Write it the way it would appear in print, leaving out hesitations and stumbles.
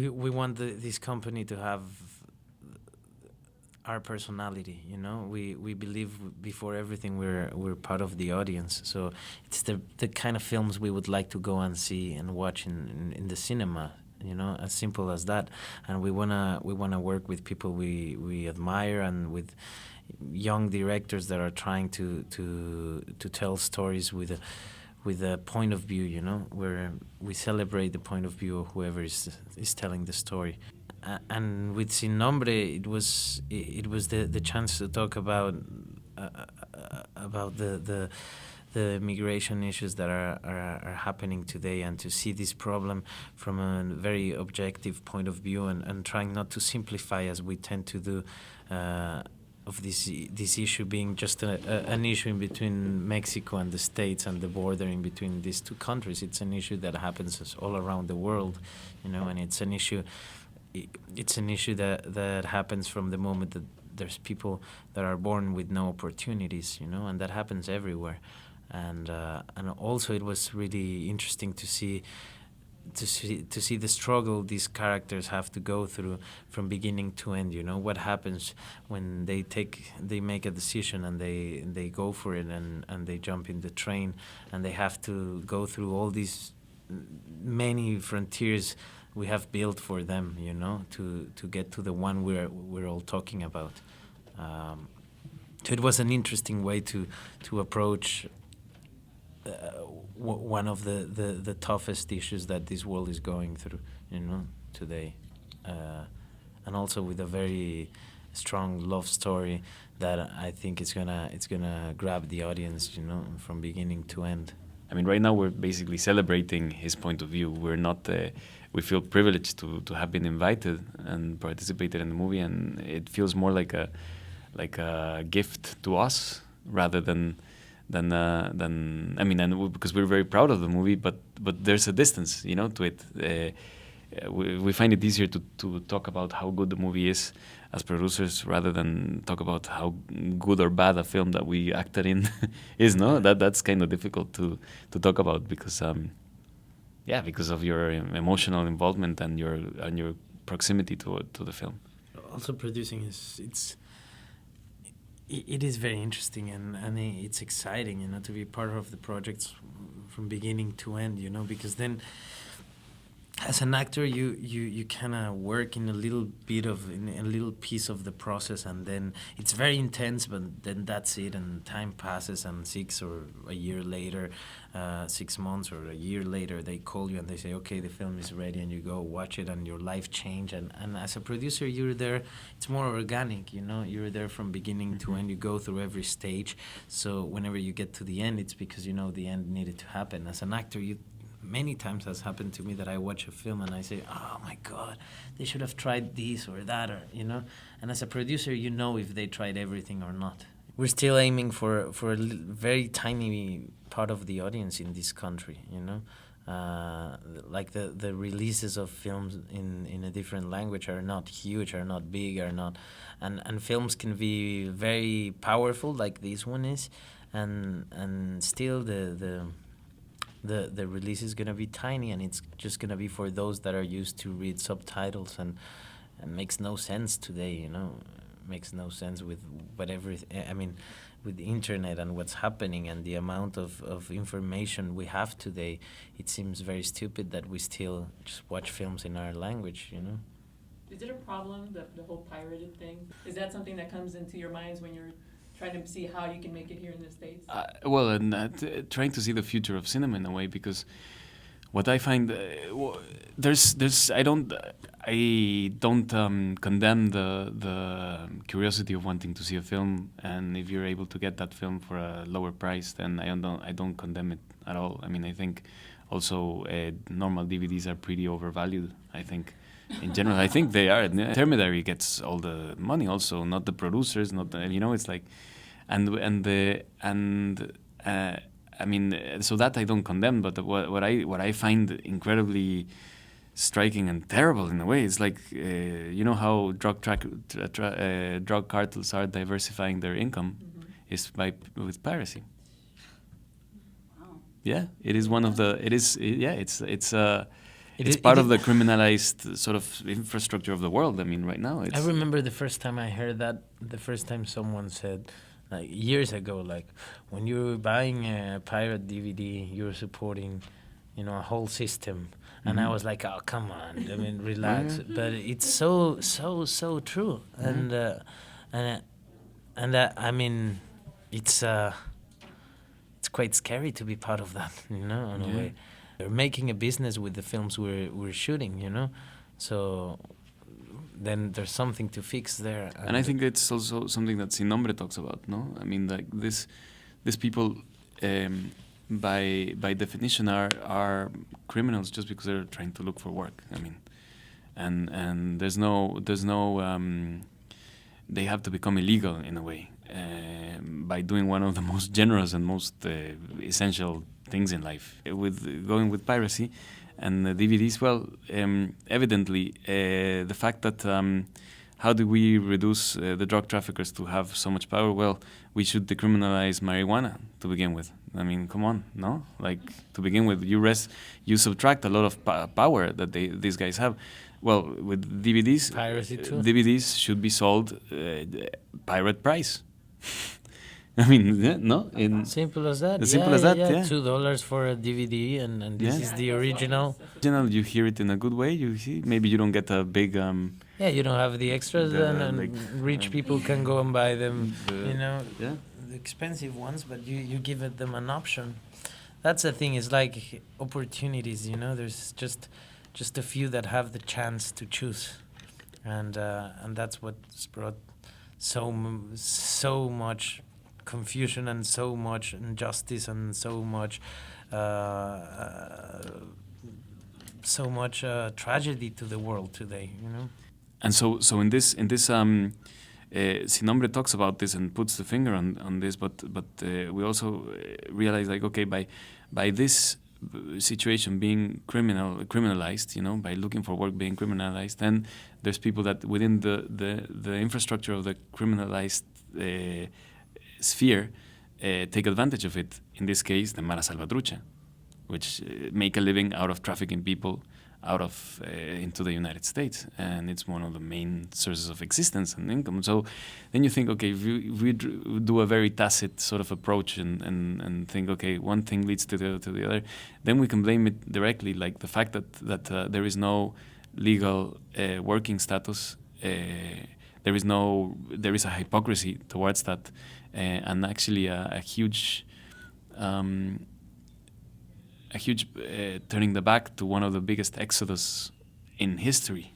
we want this company to have our personality, you know. We believe before everything we're part of the audience, so it's the kind of films we would like to go and see and watch in the cinema, you know, as simple as that. And we wanna work with people we admire, and with young directors that are trying to tell stories with a point of view, you know, where we celebrate the point of view of whoever is telling the story. And with Sin Nombre, it was the chance to talk about the migration issues that are happening today, and to see this problem from a very objective point of view, and trying not to simplify as we tend to do, of this issue being just an issue in between Mexico and the States, and the border in between these two countries. It's an issue that happens all around the world, you know, and it's an issue that happens from the moment that there's people that are born with no opportunities, you know, and that happens everywhere. And also it was really interesting to see the struggle these characters have to go through from beginning to end. You know, what happens when they make a decision, and they go for it, and they jump in the train, and they have to go through all these many frontiers we have built for them, you know, to get to the one we're all talking about. So it was an interesting way to approach one of the toughest issues that this world is going through, you know, today, and also with a very strong love story that I think it's gonna grab the audience, you know, from beginning to end. I mean, right now we're basically celebrating his point of view. We're not. We feel privileged to have been invited and participated in the movie, and it feels more like a gift to us rather than I mean, and because we're very proud of the movie, but there's a distance, you know, to it. We find it easier to talk about how good the movie is as producers rather than talk about how good or bad a film that we acted in is. No, that's kind of difficult to talk about because because of your emotional involvement and your proximity to the film. Also, producing it is very interesting, and it's exciting, you know, to be part of the projects from beginning to end, you know, because then as an actor you kind of work in a little piece of the process, and then it's very intense, but then that's it, and time passes, and 6 or a year later, 6 months or a year later, they call you and they say, okay, the film is ready, and you go watch it, and your life change, and as a producer you're there. It's more organic, you know, you're there from beginning to end. You go through every stage, so whenever you get to the end, it's because you know the end needed to happen. As an actor, many times has happened to me that I watch a film and I say, oh my God, they should have tried this or that, or, you know. And as a producer, you know if they tried everything or not. We're still aiming for a very tiny part of the audience in this country, you know. Like the releases of films in a different language are not huge, are not big, are not, and films can be very powerful like this one is, and still the release is gonna be tiny, and it's just gonna be for those that are used to read subtitles, and makes no sense today, you know. Makes no sense with whatever. I mean, with the internet and what's happening and the amount of information we have today, it seems very stupid that we still just watch films in our language, you know. Is it a problem, the whole pirated thing? Is that something that comes into your minds when you're trying to see how you can make it here in the States? Trying to see the future of cinema in a way, because what I find, I don't condemn the curiosity of wanting to see a film, and if you're able to get that film for a lower price, then I don't condemn it at all. I mean, I think also normal DVDs are pretty overvalued. I think. In general, I think they are. The intermediary gets all the money, also, not the producers. Not the, you know, it's like, I mean, so that I don't condemn. But what I find incredibly striking and terrible in a way is like, you know how drug cartels are diversifying their income, is with piracy. Wow. Yeah, it is one of the. It is. Yeah, it's part of the criminalized sort of infrastructure of the world. I mean, right now, it's... I remember the first time I heard that, the first time someone said, like years ago, like when you're buying a pirate DVD, you're supporting, you know, a whole system. And I was like, oh, come on, I mean, relax. But it's so true. And I mean, it's quite scary to be part of that, you know, in a way. We're making a business with the films we're shooting, you know, so then there's something to fix there. And I think it's also something that Nombre talks about, no? I mean, like these people, by definition, are criminals just because they're trying to look for work. I mean, and there's no they have to become illegal in a way by doing one of the most generous and most essential things in life. With going with piracy and the DVDs, well, evidently the fact that how do we reduce the drug traffickers to have so much power? Well, we should decriminalize marijuana to begin with. I mean, come on, no? Like, to begin with, you subtract a lot of power that these guys have. Well, with DVDs, piracy too. DVDs should be sold pirate price. I mean, yeah, no? Simple as that. Simple as that, yeah. $2 for a DVD, and this is the original. You hear it in a good way. You see, maybe you don't get a big. Yeah, you don't have the extras, and like, rich people can go and buy them. You know, the expensive ones, but you give them an option. That's the thing. It's like opportunities. You know, there's just a few that have the chance to choose, and that's what's brought so much confusion and so much injustice and so much tragedy to the world today, you know. And so in this Nombre talks about this and puts the finger on this, but we also realize, like, okay, by this situation being criminalized, you know, by looking for work being criminalized, then there's people that within the infrastructure of the criminalized sphere take advantage of it. In this case, the Mara Salvatrucha, which make a living out of trafficking people out of into the United States, and it's one of the main sources of existence and income. So then you think, okay, if we do a very tacit sort of approach and think, okay, one thing leads to the other, then we can blame it directly, like the fact that there is no legal working status. There is a hypocrisy towards that, and actually a huge turning the back to one of the biggest exodus in history.